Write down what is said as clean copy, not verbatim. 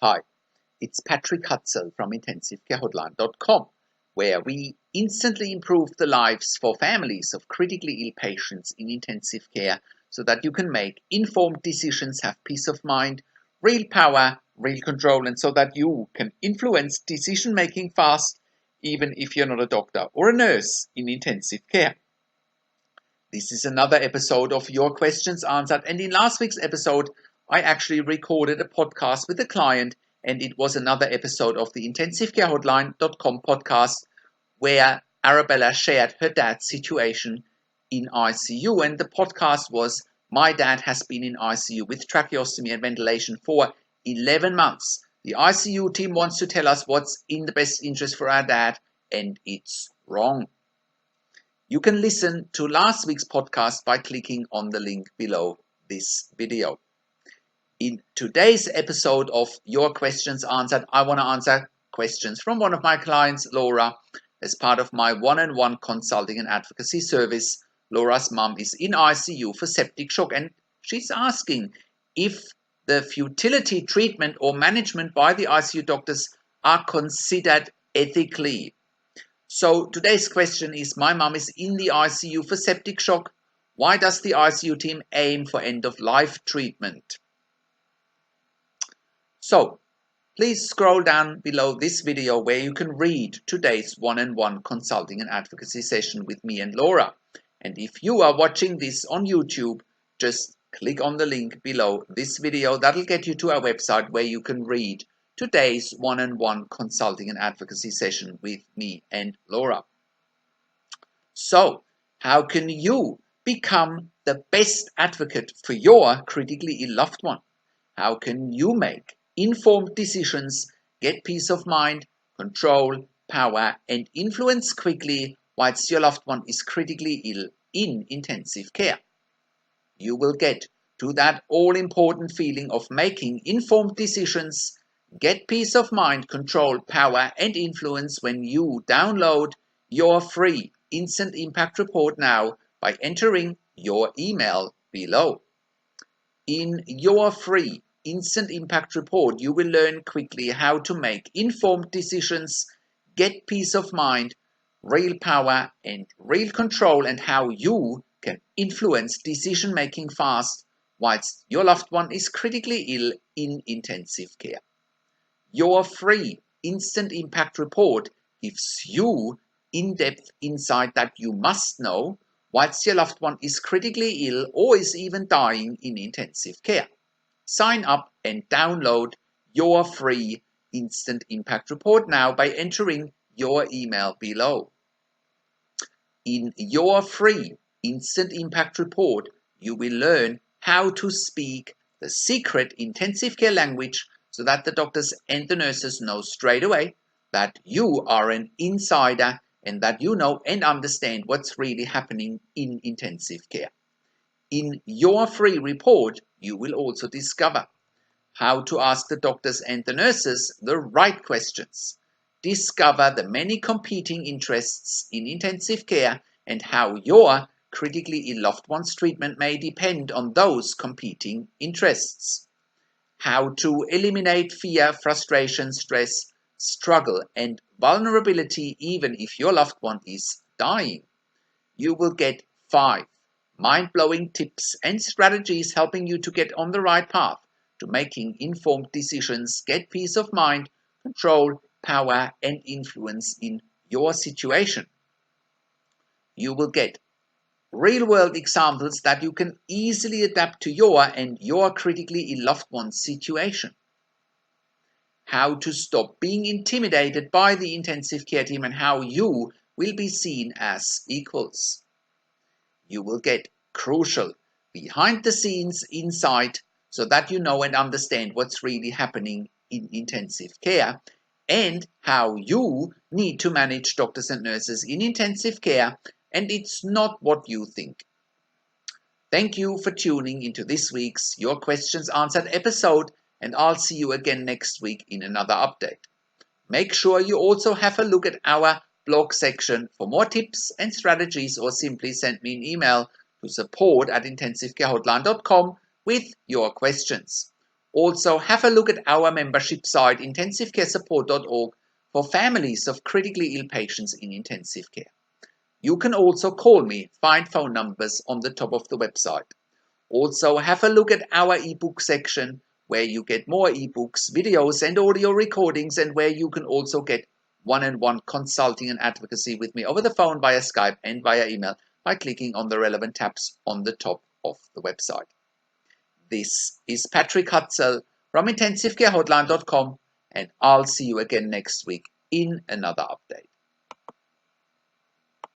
Hi, it's Patrick Hutzel from IntensiveCareHotline.com, where we instantly improve the lives for families of critically ill patients in intensive care so that you can make informed decisions, have peace of mind, real power, real control, and so that you can influence decision making fast, even if you're not a doctor or a nurse in intensive care. This is another episode of Your Questions Answered, and in last week's episode, I actually recorded a podcast with a client, and it was another episode of the IntensiveCareHotline.com podcast where Arabella shared her dad's situation in ICU, and the podcast was My Dad Has Been in ICU with tracheostomy and ventilation for 11 months. The ICU team wants to tell us what's in the best interest for our dad, and it's wrong. You can listen to last week's podcast by clicking on the link below this video. In today's episode of Your Questions Answered, I want to answer questions from one of my clients, Laura, as part of my one-on-one consulting and advocacy service. Laura's mum is in ICU for septic shock, and she's asking if the futility treatment or management by the ICU doctors are considered ethically. So today's question is, my mum is in the ICU for septic shock. Why does the ICU team aim for end-of-life treatment? So please scroll down below this video where you can read today's one-on-one consulting and advocacy session with me and Laura. And if you are watching this on YouTube, just click on the link below this video. That'll get you to our website where you can read today's one-on-one consulting and advocacy session with me and Laura. So, how can you become the best advocate for your critically ill loved one? How can you make informed decisions, get peace of mind, control, power, and influence quickly whilst your loved one is critically ill in intensive care? You will get to that all-important feeling of making informed decisions, get peace of mind, control, power, and influence when you download your free Instant Impact Report now by entering your email below. In your free Instant Impact Report, you will learn quickly how to make informed decisions, get peace of mind, real power, and real control, and how you can influence decision making fast whilst your loved one is critically ill in intensive care. Your free Instant Impact Report gives you in-depth insight that you must know whilst your loved one is critically ill or is even dying in intensive care. Sign up and download your free Instant Impact Report now by entering your email below. In your free Instant Impact Report, you will learn how to speak the secret intensive care language so that the doctors and the nurses know straight away that you are an insider and that you know and understand what's really happening in intensive care. In your free report, you will also discover how to ask the doctors and the nurses the right questions, discover the many competing interests in intensive care and how your critically ill loved one's treatment may depend on those competing interests, how to eliminate fear, frustration, stress, struggle, and vulnerability even if your loved one is dying. You will get 5 mind-blowing tips and strategies helping you to get on the right path to making informed decisions, get peace of mind, control, power, and influence in your situation. You will get real-world examples that you can easily adapt to your critically ill loved one's situation. How to stop being intimidated by the intensive care team and how you will be seen as equals. You will get crucial behind-the-scenes insight so that you know and understand what's really happening in intensive care and how you need to manage doctors and nurses in intensive care, and it's not what you think. Thank you for tuning into this week's Your Questions Answered episode, and I'll see you again next week in another update. Make sure you also have a look at our blog section for more tips and strategies, or simply send me an email to support@intensivecarehotline.com with your questions. Also, have a look at our membership site intensivecaresupport.org for families of critically ill patients in intensive care. You can also call me, find phone numbers on the top of the website. Also, have a look at our ebook section where you get more ebooks, videos, and audio recordings, and where you can also get one-on-one consulting and advocacy with me over the phone, via Skype, and via email by clicking on the relevant tabs on the top of the website. This is Patrick Hutzel from intensivecarehotline.com, and I'll see you again next week in another update.